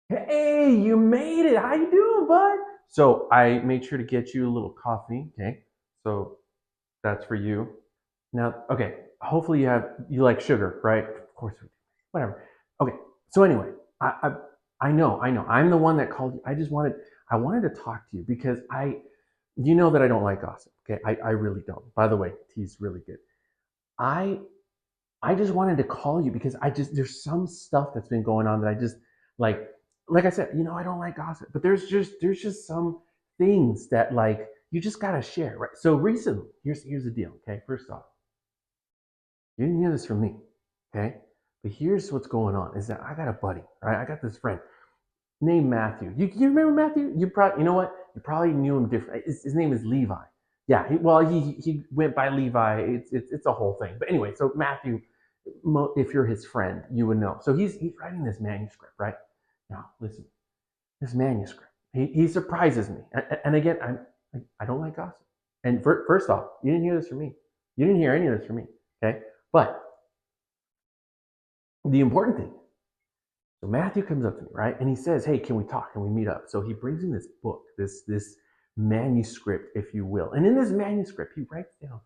Hey, you made it. How you doing, bud? So I made sure to get you a little coffee. Okay. So that's for you. Now, okay. Hopefully you like sugar, right? Of course we do. Whatever. Okay. So anyway, I know. I'm the one that called you. I wanted to talk to you because you know that I don't like gossip. Okay. I really don't. By the way, tea's really good. I I just wanted to call you because there's some stuff that's been going on that I just like like I said, I don't like gossip, but there's just some things that like you just gotta share, right? So recently, here's the deal, okay? First off, you didn't hear this from me, okay? But here's what's going on is that I got a buddy, right? I got this friend named Matthew. You remember Matthew? You know what? You probably knew him different. His name is Levi. Yeah, he went by Levi. It's a whole thing. But anyway, so Matthew, if you're his friend, you would know. So he's writing this manuscript, right? Now, listen, this manuscript. He surprises me, and again, I don't like gossip. And first off, you didn't hear this from me. You didn't hear any of this from me. Okay, but the important thing. So Matthew comes up to me, right, and he says, "Hey, can we talk? Can we meet up?" So he brings in this book, this manuscript, if you will. And in this manuscript, he writes down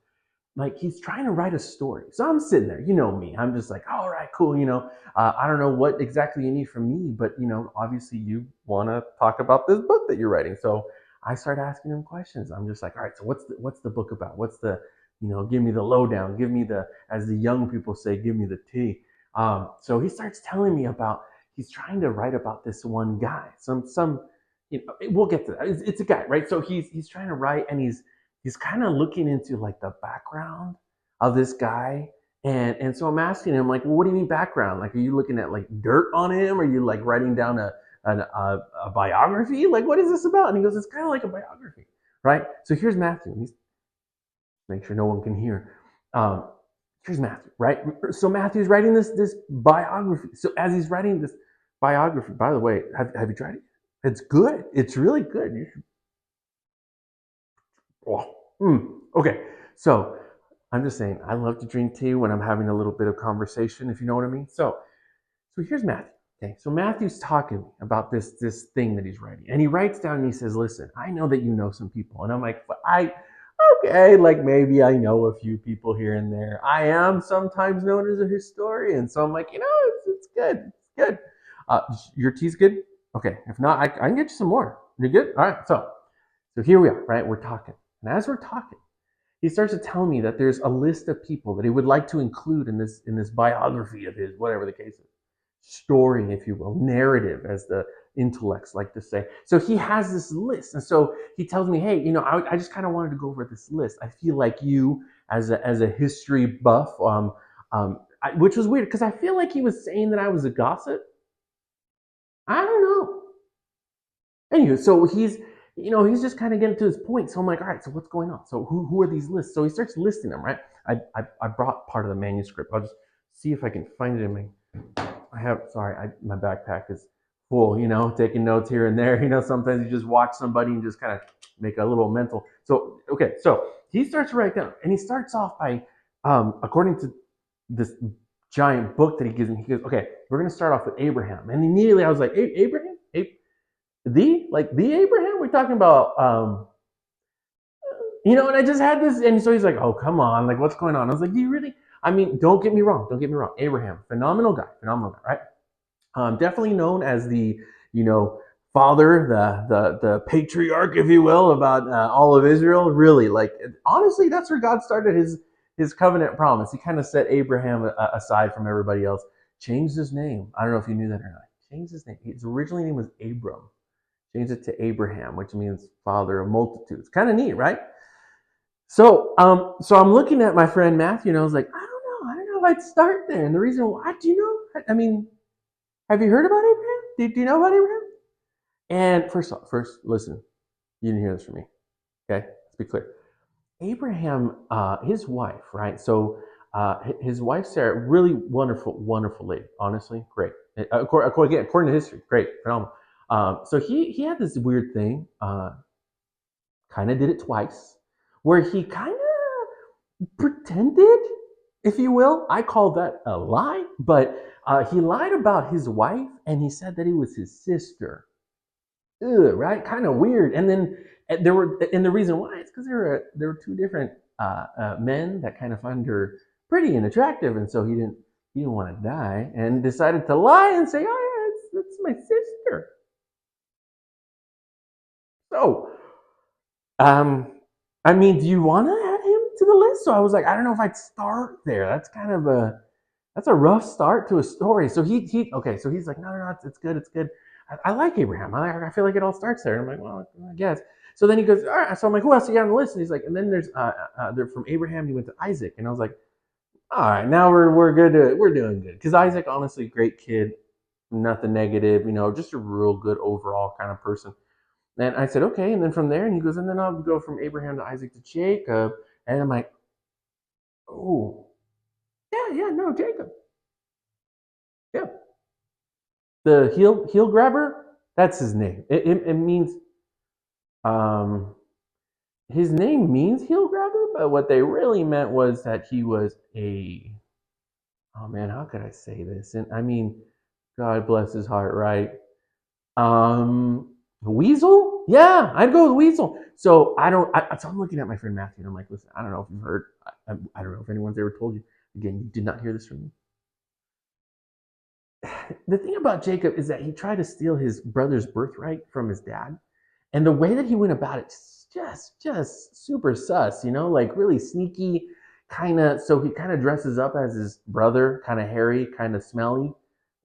like he's trying to write a story. So I'm sitting there, you know me. I'm just like, all right, cool. I don't know what exactly you need from me, but obviously you want to talk about this book that you're writing. So I start asking him questions. I'm just like, all right, so what's the book about? What's the give me the lowdown, give me the, as the young people say, give me the tea. So he starts telling me about he's trying to write about this one guy. We'll get to that. It's a guy, right? So he's trying to write, and he's kind of looking into like the background of this guy. And so I'm asking him like, well, what do you mean background? Like, are you looking at like dirt on him? Are you like writing down a biography? Like, what is this about? And he goes, it's kind of like a biography, right? So here's Matthew. He's make sure no one can hear. Um, here's Matthew, right? So Matthew's writing this biography. So as he's writing this biography, by the way, have you tried it? It's good. It's really good. You should. Oh, okay. So I'm just saying, I love to drink tea when I'm having a little bit of conversation, if you know what I mean. So here's Matthew. Okay, so Matthew's talking about this thing that he's writing, and he writes down and he says, "Listen, I know that you know some people," and I'm like, "But okay, like maybe I know a few people here and there. I am sometimes known as a historian, so I'm like, it's good, it's good. Your tea's good. Okay, if not, I can get you some more. You're good. All right. So here we are, right? We're talking, and as we're talking, he starts to tell me that there's a list of people that he would like to include in this biography of his, whatever the case is, story, if you will, narrative, as the intellects like to say. So he has this list, and so he tells me, "Hey, I just kind of wanted to go over this list. I feel like you, as a history buff, which was weird because I feel like he was saying that I was a gossip. I don't know. Anyway, so he's just kind of getting to his point. So I'm like, all right, so what's going on? So who are these lists? So he starts listing them, right? I brought part of the manuscript. I'll just see if I can find it in my. My backpack is full. Taking notes here and there. Sometimes you just watch somebody and just kind of make a little mental. So okay, so he starts to write down, and he starts off by, according to this giant book that he gives me, he goes, okay, we're gonna start off with Abraham, and immediately I was like, Abraham, the Abraham? We're talking about and I just had this, and so he's like, "Oh, come on, like, what's going on?" I was like, "Do you really?" I mean, don't get me wrong. Don't get me wrong. Abraham, phenomenal guy, right? Definitely known as the, you know, father, the patriarch, if you will, about all of Israel. Really, like, honestly, that's where God started his covenant promise. He kind of set Abraham aside from everybody else. Changed his name. I don't know if you knew that or not. Changed his name. His original name was Abram. Changed it to Abraham, which means father of multitudes. Kind of neat, right? So I'm looking at my friend Matthew, and I was like, I don't know if I'd start there. And the reason why, do you know? I mean, have you heard about Abraham? Do you know about Abraham? And first, listen, you didn't hear this from me. Okay, let's be clear. Abraham, his wife, right? So his wife Sarah, really wonderful, wonderful lady. Honestly, great. According to history, great, phenomenal. So he had this weird thing. Kind of did it twice, where he kind of pretended if you will. I call that a lie, but he lied about his wife, and he said that he was his sister. Ugh, right? Kind of weird. And then and the reason why is because there were two different men that kind of found her pretty and attractive, and so he didn't want to die, and decided to lie and say, "Oh yeah, it's my sister." So, um, I mean, do you want to add him to the list? So I was like, I don't know if I'd start there. That's a rough start to a story. So okay. So he's like, no, it's good, it's good. I like Abraham. I feel like it all starts there. And I'm like, well, I guess. So then he goes, all right. So I'm like, who else you got on the list? And he's like, and then there's they're from Abraham. He went to Isaac, and I was like, all right, now we're good. We're doing good because Isaac, honestly, great kid, nothing negative. Just a real good overall kind of person. And I said, okay. And then from there, and he goes, and then I'll go from Abraham to Isaac to Jacob. And I'm like, oh, yeah, no, Jacob. Yeah. The heel grabber, that's his name. It means, um, his name means heel grabber, but what they really meant was that he was oh man, how could I say this? And I mean, God bless his heart, right? Weasel? Yeah, I'd go with Weasel. So so I'm looking at my friend Matthew, and I'm like, listen, I don't know if you've heard, I don't know if anyone's ever told you. Again, you did not hear this from me. The thing about Jacob is that he tried to steal his brother's birthright from his dad. And the way that he went about it, just super sus, like really sneaky, kind of. So he kind of dresses up as his brother, kind of hairy, kind of smelly,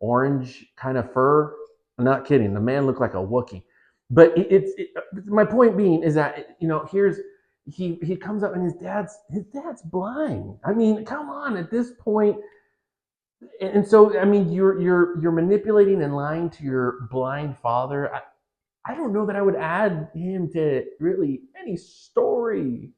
orange kind of fur. I'm not kidding. The man looked like a Wookiee. But my point being is that here's he comes up and his dad's blind. I mean, come on, at this point. And so, I mean, you're manipulating and lying to your blind father. I don't know that I would add him to really any story.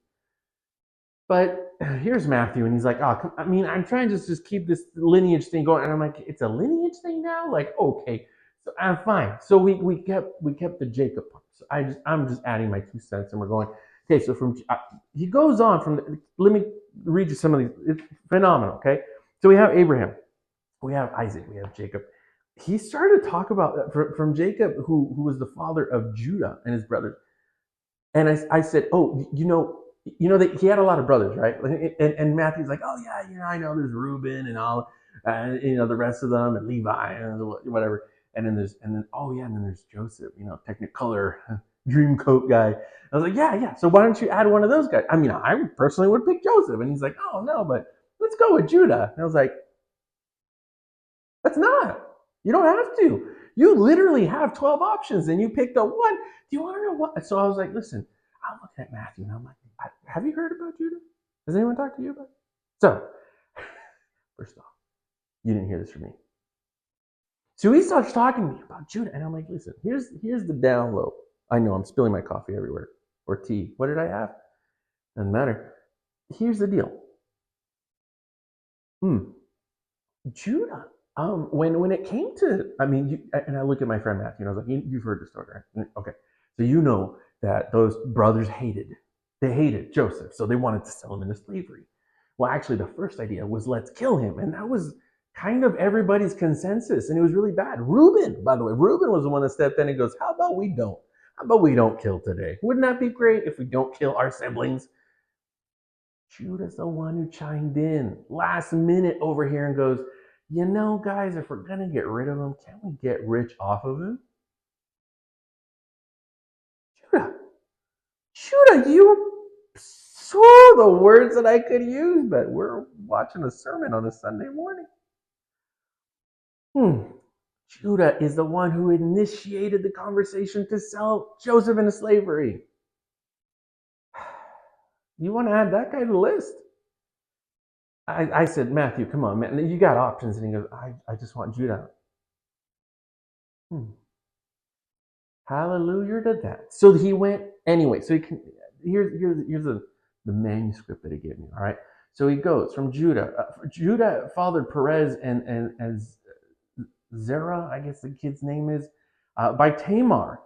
But here's Matthew, and he's like, "Oh, I mean, I'm trying to just keep this lineage thing going." And I'm like, "It's a lineage thing now." Like, okay, so I'm fine. So we kept the Jacob part. So I'm just adding my 2 cents, and we're going. Okay, so he goes on from. Let me read you some of these. It's phenomenal. Okay, so we have Abraham, we have Isaac, we have Jacob. He started to talk about from Jacob, who was the father of Judah and his brothers. And I said, oh, that he had a lot of brothers, right? And Matthew's like, oh yeah, I know there's Reuben and all, the rest of them, and Levi and whatever. And then oh yeah, and then there's Joseph, Technicolor dream coat guy. I was like, yeah. So why don't you add one of those guys? I mean, I personally would pick Joseph. And he's like, oh no, but let's go with Judah. And I was like, that's not. You don't have to. You literally have 12 options and you pick the one. Do you want to know what? So I was like, listen, I looked at Matthew and I'm like, have you heard about Judah? Has anyone talked to you about it? So, first off, you didn't hear this from me. So he starts talking to me about Judah, and I'm like, listen, here's the down low. I know I'm spilling my coffee everywhere. Or tea. What did I have? Doesn't matter. Here's the deal. Judah. When it came to, I mean, and I look at my friend Matthew, and I was like, you've heard the story, right? Okay, so you know that those brothers they hated Joseph, so they wanted to sell him into slavery. Well, actually, the first idea was let's kill him, and that was kind of everybody's consensus, and it was really bad. Reuben, by the way, Reuben was the one that stepped in and goes, "How about we don't? How about we don't kill today? Wouldn't that be great if we don't kill our siblings?" Judah's the one who chimed in last minute over here and goes, guys, if we're going to get rid of him, can't we get rich off of him? Judah, you saw the words that I could use, but we're watching a sermon on a Sunday morning. Judah is the one who initiated the conversation to sell Joseph into slavery. You want to add that guy to the list? I said, Matthew, come on, man. You got options. And he goes, I just want Judah. Hallelujah to that. So he went anyway. So here's the manuscript that he gave me. All right. So he goes from Judah. Judah fathered Perez and Zerah, I guess the kid's name is, by Tamar.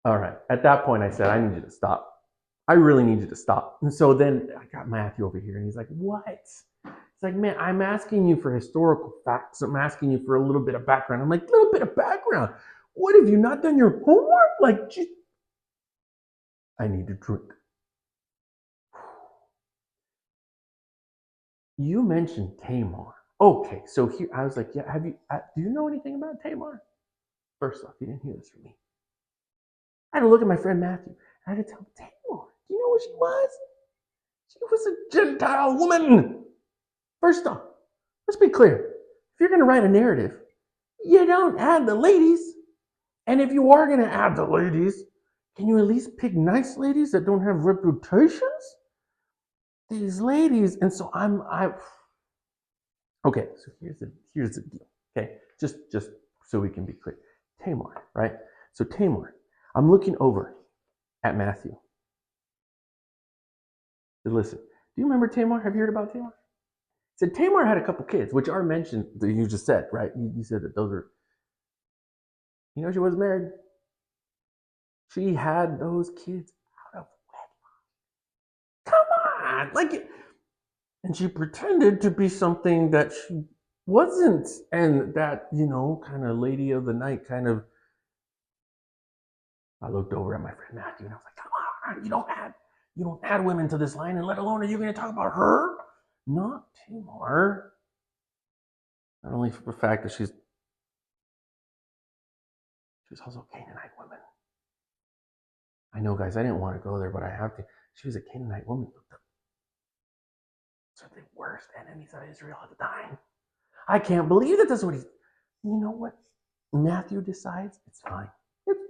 All right. At that point, I said, I need you to stop. I really need you to stop. And so then I got Matthew over here, and he's like, what? It's like, man, I'm asking you for historical facts. I'm asking you for a little bit of background. I'm like, little bit of background? What, have you not done your homework? Like, I need to drink. You mentioned Tamar. Okay, so here I was like, yeah, do you know anything about Tamar? First off, you didn't hear this from me. I had to look at my friend Matthew. I had to tell him, Tamar, do you know what she was? She was a Gentile woman. First off, let's be clear. If you're going to write a narrative, you don't add the ladies. And if you are going to add the ladies, can you at least pick nice ladies that don't have reputations? These ladies, and so okay, so here's the deal. Okay, just so we can be clear. Tamar, right? So Tamar, I'm looking over at Matthew. Listen, do you remember Tamar? Have you heard about Tamar? Said Tamar had a couple kids, which are mentioned that you just said, right? You said that those are. You know, she was married. She had those kids out of wedlock. Come on, like, and she pretended to be something that she wasn't, and that, you know, kind of lady of the night kind of. I looked over at my friend Matthew, and I was like, come on, you don't add women to this line, and let alone are you going to talk about her? Not Tamar. Not only for the fact that she's also a Canaanite woman. I know, guys, I didn't want to go there, but I have to. She was a Canaanite woman. Those are the worst enemies of Israel at the time. I can't believe that that's what he's. You know what? Matthew decides it's fine. It's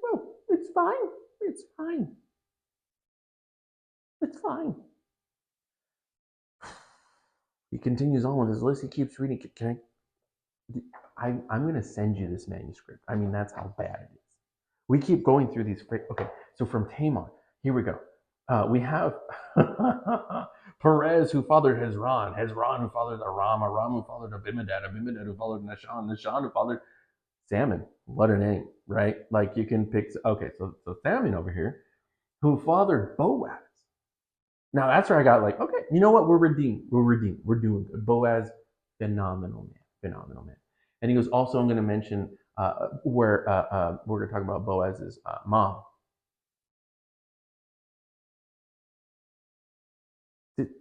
fine. It's fine. It's fine. He continues on with his list. He keeps reading. I'm going to send you this manuscript. I mean, that's how bad it is. We keep going through these. Okay, so from Tamar, here we go. We have Perez, who fathered Hezron, Hezron, who fathered Aram, Aram, who fathered Abimedad, Abimedad, who fathered Nahshon, Nahshon, who fathered Salmon. What a name, right? Like, you can pick. Okay, so Salmon over here, who fathered Boaz. Now that's where I got like, okay, you know what? We're redeemed. We're doing good. Boaz, phenomenal man. And he goes, also, I'm going to mention where we're going to talk about Boaz's mom.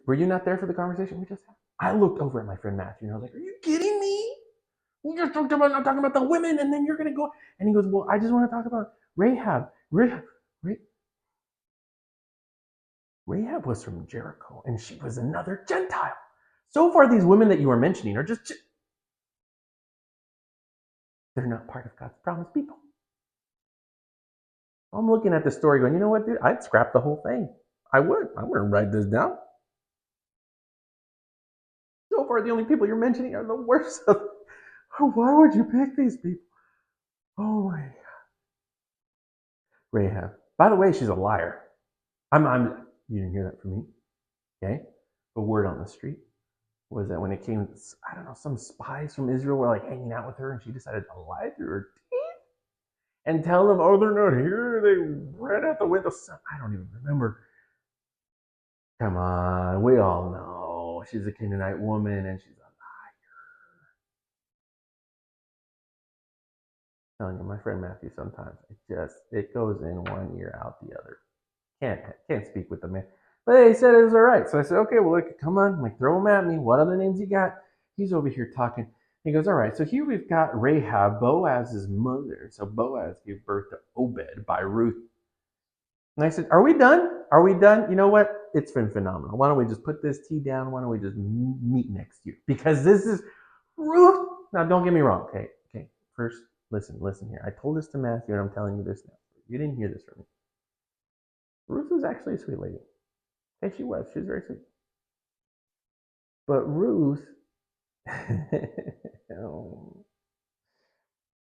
Were you not there for the conversation we just had? I looked over at my friend Matthew, and I was like, are you kidding me? We just talked about not talking about the women, and then you're going to go. And he goes, well, I just want to talk about Rahab. Rahab was from Jericho, and she was another Gentile. So far, these women that you are mentioning are just. They're not part of God's promised people. I'm looking at the story going, you know what, dude? I'd scrap the whole thing. I would. I wouldn't write this down. So far, the only people you're mentioning are the worst of. Why would you pick these people? Oh my God. Rahab. By the way, she's a liar. You didn't hear that from me. Okay? The word on the street was that when it came, I don't know, some spies from Israel were like hanging out with her, and she decided to lie through her teeth and tell them, oh, they're not here. They ran out the window. I don't even remember. Come on, we all know she's a Canaanite woman and she's a liar. I'm telling you, my friend Matthew, sometimes it goes in one ear, out the other. Can't speak with the man. But he said it was all right. So I said, okay, well, look, come on, like, throw them at me. What other names you got? He's over here talking. He goes, all right, so here we've got Rahab, Boaz's mother. So Boaz gave birth to Obed by Ruth. And I said, are we done? Are we done? You know what? It's been phenomenal. Why don't we just put this tea down? Why don't we just meet next year? Because this is Ruth. Now, don't get me wrong. Okay. First, listen here. I told this to Matthew, and I'm telling you this now. You didn't hear this from me. Ruth was actually a sweet lady. Okay, she was. She was very sweet. But Ruth, oh,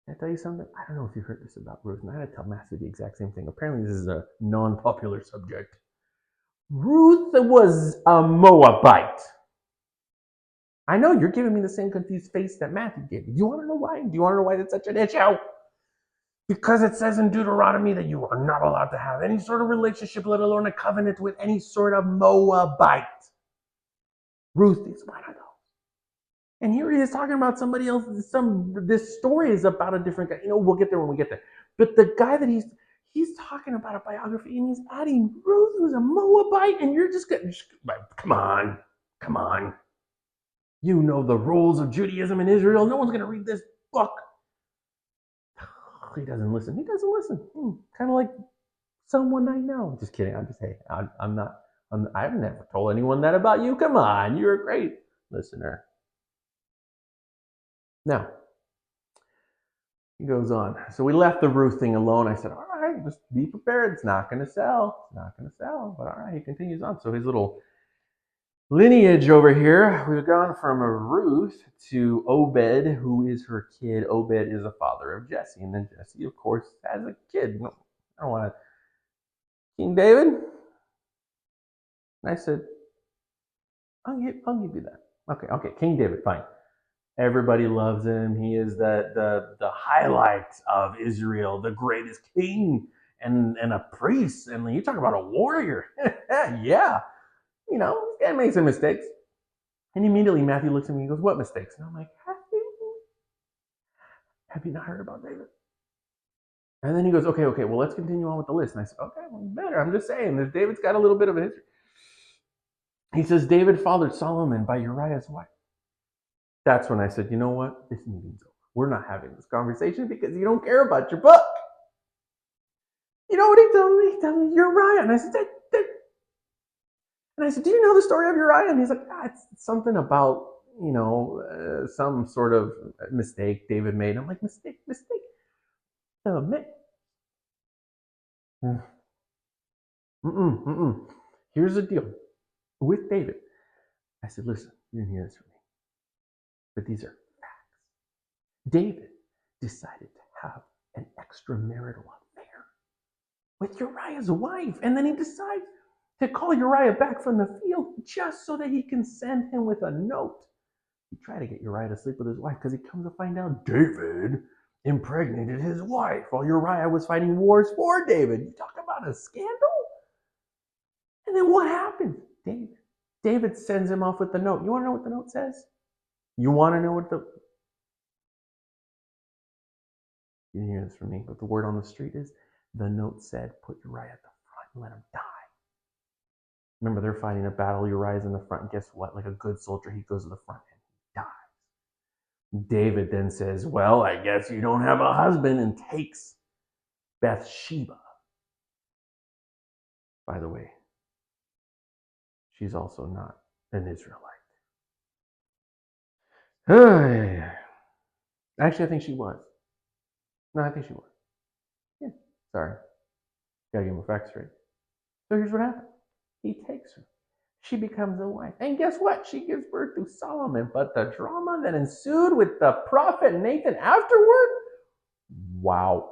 can I tell you something? I don't know if you heard this about Ruth, and I had to tell Matthew the exact same thing. Apparently, this is a non-popular subject. Ruth was a Moabite. I know you're giving me the same confused face that Matthew gave me. Do you want to know why? Do you want to know why it's such an issue? Because it says in Deuteronomy that you are not allowed to have any sort of relationship, let alone a covenant with any sort of Moabite. Ruth is one of those. And here he is talking about somebody else. This story is about a different guy. We'll get there when we get there. But the guy that he's talking about a biography, and he's adding Ruth, who's a Moabite, and you're just getting, come on. You know the rules of Judaism in Israel. No one's going to read this book. He doesn't listen. Kind of like someone I know. Just kidding. I'm not. I've never told anyone that about you. Come on, you're a great listener. Now, he goes on. So we left the Ruth thing alone. I said, all right, just be prepared. It's not going to sell. But all right, he continues on. So his little lineage over here, we've gone from a Ruth to Obed, who is her kid. Obed is the father of Jesse. And then Jesse, of course, has a kid. I don't want to. King David? And I said, I'll give you that. Okay, King David, fine. Everybody loves him. He is the highlight of Israel, the greatest king and a priest. And you talk about a warrior. Yeah. This guy made some mistakes. And immediately Matthew looks at me and goes, what mistakes? And I'm like, have you not heard about David? And then he goes, okay, well, let's continue on with the list. And I said, okay, well, better. I'm just saying, David's got a little bit of a history. He says, David fathered Solomon by Uriah's wife. That's when I said, you know what? This meeting's over. We're not having this conversation because you don't care about your book. You know what he told me? He told me, Uriah. And I said, do you know the story of Uriah? And he's like, it's something about, some sort of mistake David made. I'm like, mistake. Oh, man. Here's the deal. With David, I said, listen, you didn't hear this from me. But these are facts. David decided to have an extramarital affair with Uriah's wife. And then he decides to call Uriah back from the field just so that he can send him with a note. He tried to get Uriah to sleep with his wife because he comes to find out David impregnated his wife while Uriah was fighting wars for David. You talk about a scandal? And then what happens? David sends him off with the note. You want to know what the note says? You want to know what the... You didn't hear this from me, but the word on the street is, the note said, put Uriah at the front and let him die. Remember, they're fighting a battle. Uriah's in the front. And guess what? Like a good soldier, he goes to the front and he dies. David then says, well, I guess you don't have a husband, and takes Bathsheba. By the way, she's also not an Israelite. Actually, I think she was. No, I think she was. Yeah, sorry. Gotta give him a fact straight. So here's what happened. He takes her. She becomes a wife. And guess what? She gives birth to Solomon. But the drama that ensued with the prophet Nathan afterward, wow.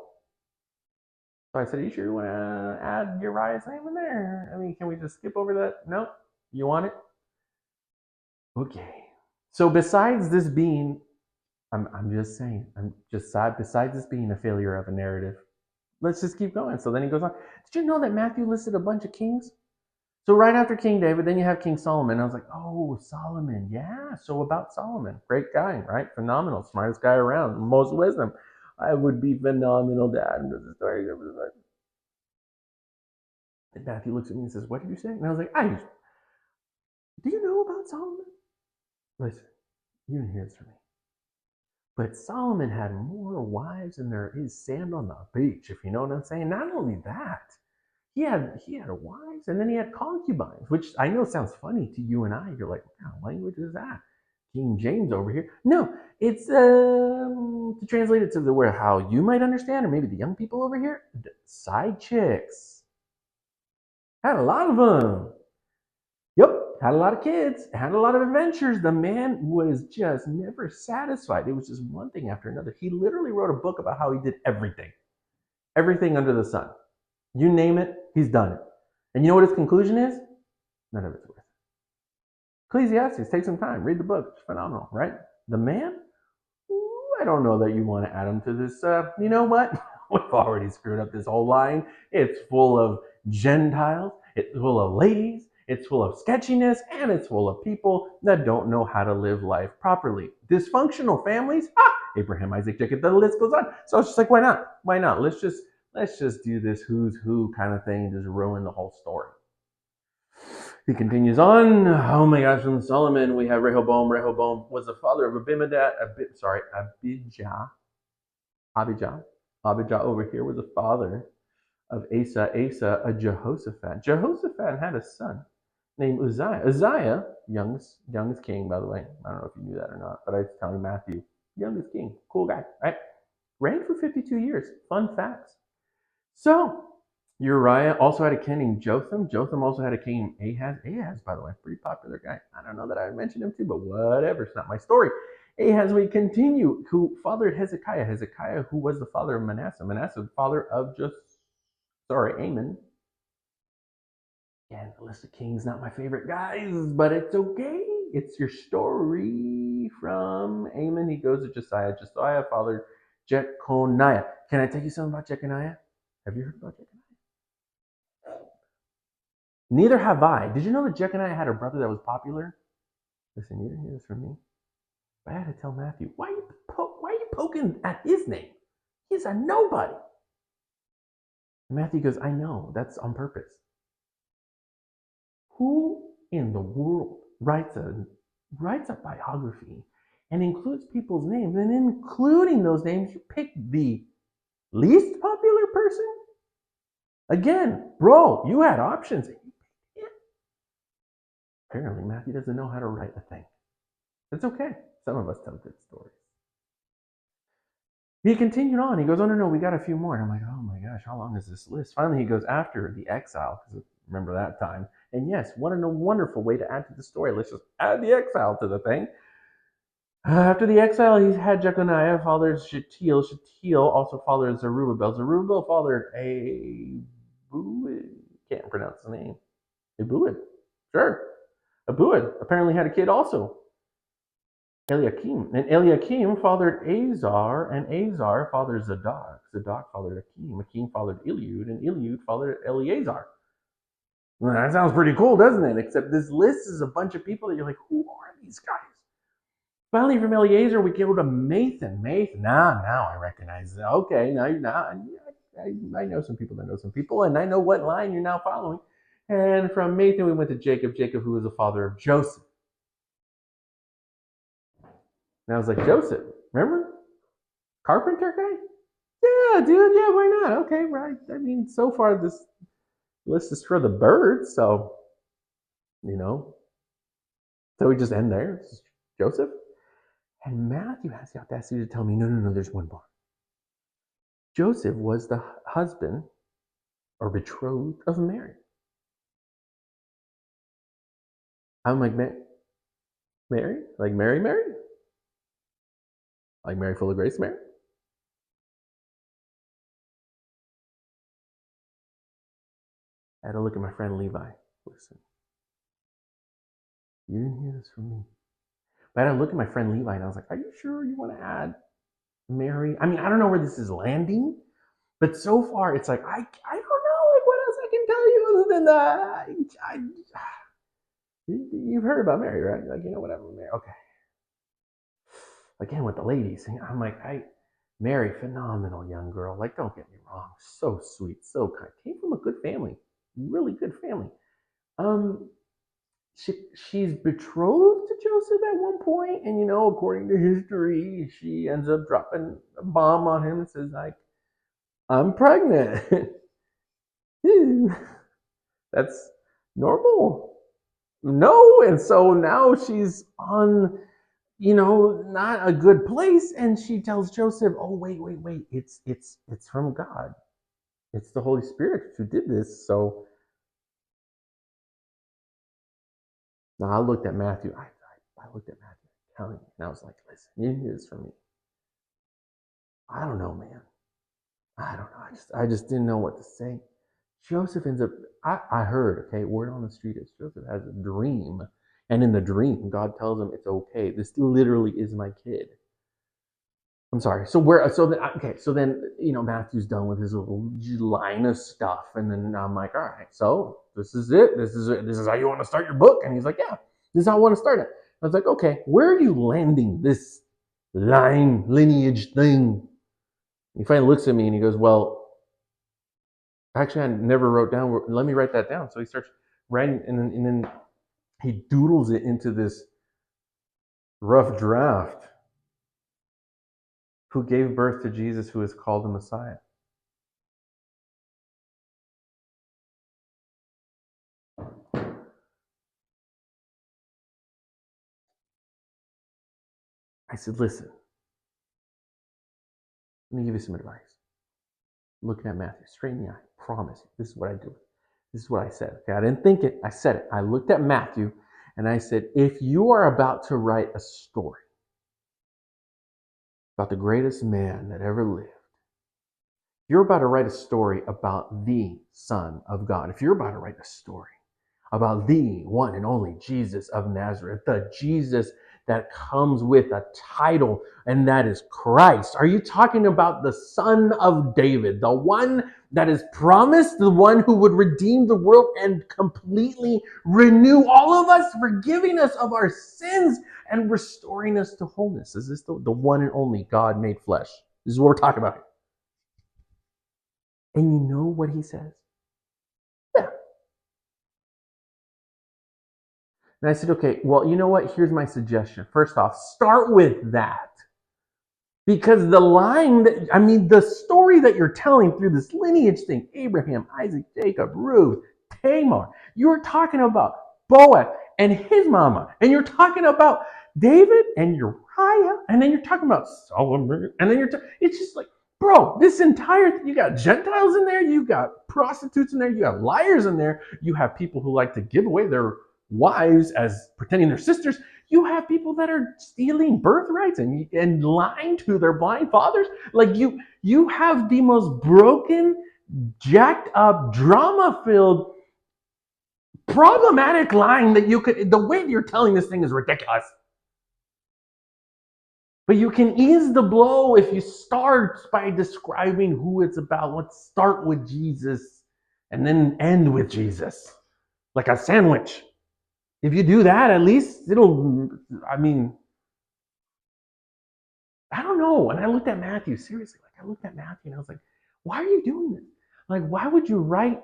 So I said, are you sure you want to add Uriah's name in there? I mean, can we just skip over that? No? You want it? Okay. So besides this being, I'm just saying, besides this being a failure of a narrative, let's just keep going. So then he goes on. Did you know that Matthew listed a bunch of kings? So right after King David, then you have King Solomon. I was like, oh, Solomon. Yeah. So about Solomon. Great guy, right? Phenomenal. Smartest guy around. Most wisdom. I would be phenomenal, Dad. And Matthew looks at me and says, what did you say? And I was like, do you know about Solomon? Listen, you didn't hear this from me. But Solomon had more wives than there is sand on the beach, if you know what I'm saying. Not only that, he had wives, and then he had concubines, which I know sounds funny to you and I. You're like, what kind of language is that? King James over here. No, it's to translate it to the where how you might understand, or maybe the young people over here, side chicks. Had a lot of them. Yep, had a lot of kids, had a lot of adventures. The man was just never satisfied. It was just one thing after another. He literally wrote a book about how he did everything under the sun. You name it, he's done it. And you know what his conclusion is? None of it's worth it. Ecclesiastes, take some time, read the book. It's phenomenal, right? The man? I don't know that you want to add him to this. You know what? We've already screwed up this whole line. It's full of Gentiles, it's full of ladies, it's full of sketchiness, and it's full of people that don't know how to live life properly. Dysfunctional families, Abraham, Isaac, Jacob, the list goes on. So it's just like, why not? Why not? Let's just do this who's who kind of thing and just ruin the whole story. He continues on. Oh my gosh, from Solomon, we have Rehoboam. Rehoboam was the father of Abijah. Abijah over here was the father of Asa. Asa, a Jehoshaphat. Jehoshaphat had a son named Uzziah. Uzziah, youngest king, by the way. I don't know if you knew that or not, but I was telling Matthew, youngest king, cool guy, right? Reigned for 52 years. Fun facts. So, Uriah also had a king named Jotham. Jotham also had a king named Ahaz. Ahaz, by the way, pretty popular guy. I don't know that I mentioned him too, but whatever. It's not my story. Ahaz, we continue, who fathered Hezekiah. Hezekiah, who was the father of Manasseh. Manasseh, the father of Amon. Again, the list of kings, not my favorite guys, but it's okay. It's your story. From Amon, he goes to Josiah. Josiah fathered Jeconiah. Can I tell you something about Jeconiah? Have you heard about Jeconiah? Neither have I. Did you know that Jeconiah had a brother that was popular? Listen, you didn't hear this from me. But I had to tell Matthew, why are you poking at his name? He's a nobody. And Matthew goes, I know, that's on purpose. Who in the world writes a biography and includes people's names, and including those names, you pick the least popular person? Again, bro, you had options. Apparently, Matthew doesn't know how to write a thing. It's okay. Some of us tell good stories. He continued on. He goes, oh, no, we got a few more. And I'm like, oh my gosh, how long is this list? Finally, he goes after the exile, because remember that time. And yes, what a wonderful way to add to the story. Let's just add the exile to the thing. After the exile, he had Jeconiah, fathered Shealtiel. Shealtiel also fathered Zerubbabel. Zerubbabel fathered Abuid. Can't pronounce his name. Abuid. Sure. Abuid apparently had a kid also. Eliakim. And Eliakim fathered Azar, and Azar fathered Zadok. Zadok fathered Akim. Akim fathered Eliud, and Eliud fathered Eleazar. Well, that sounds pretty cool, doesn't it? Except this list is a bunch of people that you're like, who are these guys? Finally, from Eleazar, we go to Mathan. Now I recognize it. Okay, now I know some people that know some people, and I know what line you're now following. And from Mathan, we went to Jacob. Jacob, who was the father of Joseph. And I was like, Joseph, remember? Carpenter guy? Yeah, dude, yeah, why not? Okay, right. I mean, so far this list is for the birds, so, So we just end there. Joseph? And Matthew has the audacity to tell me, no, there's one more. Joseph was the husband or betrothed of Mary. I'm like, Mary? Like Mary? Like Mary full of grace, Mary? I had to look at my friend Levi. Listen, you didn't hear this from me. But I had to look at my friend Levi and I was like, are you sure you want to add Mary? I mean, I don't know where this is landing, but so far it's like, I don't know, like what else I can tell you other than that. You've heard about Mary, right? Like, whatever, Mary. Okay. Again, with the ladies, I'm like, Mary, phenomenal young girl. Like, don't get me wrong. So sweet, so kind. Came from a good family. Really good family. She's betrothed to Joseph at one point, and according to history, she ends up dropping a bomb on him and says, like, I'm pregnant. That's normal. No, and so now she's on, not a good place, and she tells Joseph, oh, wait, it's from God. It's the Holy Spirit who did this, so now I looked at Matthew. I looked at Matthew telling me, and I was like, listen, you hear this from me. I don't know, man. I don't know. I just didn't know what to say. Joseph ends up, I heard, okay, word on the street is Joseph has a dream. And in the dream, God tells him it's okay. This literally is my kid. I'm sorry. So then Matthew's done with his little line of stuff, and then I'm like, all right, so this is it. This is how you want to start your book, and he's like, yeah, this is how I want to start it. I was like, okay, where are you landing this lineage thing? He finally looks at me and he goes, well, actually, I never wrote down. Let me write that down. So he starts writing, and then he doodles it into this rough draft. Who gave birth to Jesus, who is called the Messiah? I said, listen, let me give you some advice. Looking at Matthew straight in the eye, promise you, this is what I do. This is what I said. Okay, I didn't think it, I said it. I looked at Matthew and I said, if you are about to write a story about the greatest man that ever lived, you're about to write a story about the Son of God. If you're about to write a story about the one and only Jesus of Nazareth, the Jesus that comes with a title, and that is Christ. Are you talking about the Son of David, the one that is promised, the one who would redeem the world and completely renew all of us, forgiving us of our sins and restoring us to wholeness? Is this the one and only God made flesh? This is what we're talking about here. And you know what he says? Yeah. And I said, okay, well, you know what? Here's my suggestion. First off, start with that. Because the story that you're telling through this lineage thing, Abraham, Isaac, Jacob, Ruth, Tamar, you're talking about Boaz and his mama, and you're talking about David and Uriah, and then you're talking about Solomon, and then it's just like, bro, this entire, you got Gentiles in there, you got prostitutes in there, you got liars in there, you have people who like to give away their wives as pretending they're sisters. You have people that are stealing birthrights and lying to their blind fathers. Like you have the most broken, jacked up, drama filled, problematic lying that you could. The way you're telling this thing is ridiculous. But you can ease the blow if you start by describing who it's about. Let's start with Jesus and then end with Jesus, like a sandwich. If you do that, at least I don't know. And I looked at Matthew, seriously, I looked at Matthew and I was like, why are you doing this? Like, why would you write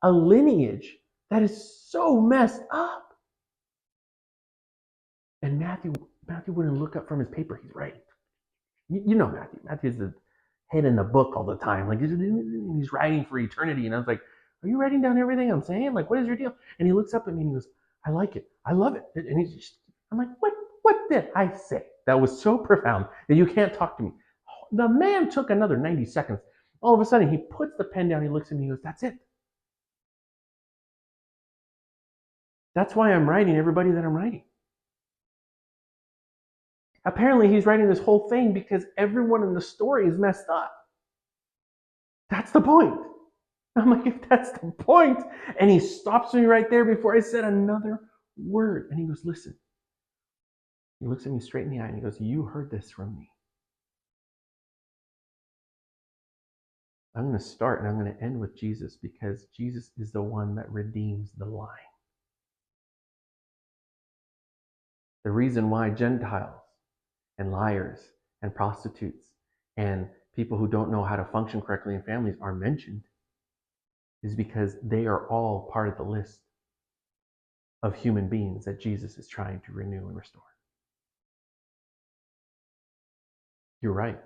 a lineage that is so messed up? And Matthew wouldn't look up from his paper. He's writing. You know Matthew. Matthew's the head in the book all the time. Like, he's writing for eternity. And I was like, are you writing down everything I'm saying? Like, what is your deal? And he looks up at me and he goes, I like it. I love it. And I'm like, what did I say? That was so profound that you can't talk to me. The man took another 90 seconds. All of a sudden, he puts the pen down. He looks at me. He goes, that's it. That's why I'm writing everybody that I'm writing. Apparently, he's writing this whole thing because everyone in the story is messed up. That's the point. I'm like, if that's the point. And he stops me right there before I said another word. And he goes, listen. He looks at me straight in the eye and he goes, you heard this from me. I'm going to start and I'm going to end with Jesus because Jesus is the one that redeems the line. The reason why Gentiles and liars and prostitutes and people who don't know how to function correctly in families are mentioned is because they are all part of the list of human beings that Jesus is trying to renew and restore. You're right.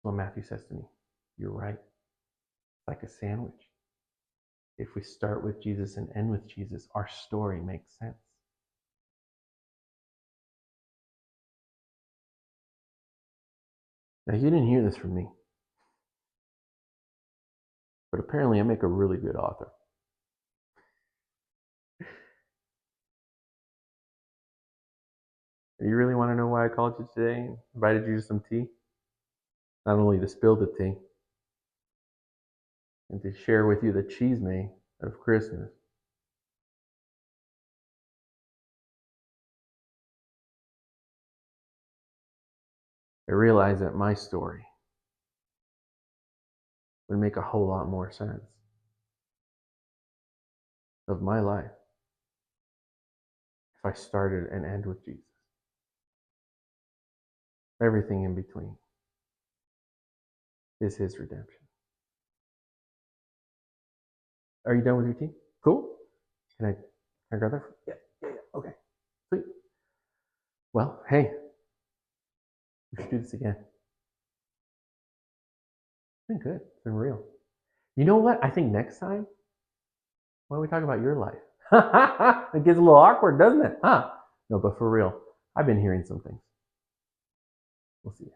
Well, Matthew says to me, you're right. It's like a sandwich. If we start with Jesus and end with Jesus, our story makes sense. Now, you didn't hear this from me, but apparently I make a really good author. You really want to know why I called you today? Invited you to some tea? Not only to spill the tea, and to share with you the chisme of Christmas. I realized that my story would make a whole lot more sense of my life if I started and end with Jesus. Everything in between is his redemption. Are you done with your tea? Cool. Can I grab that? Yeah. Okay. Sweet. Well, hey, we should do this again. It's been good. It's been real. You know what? I think next time, why don't we talk about your life? It gets a little awkward, doesn't it? Huh? No, but for real, I've been hearing some things. We'll see you.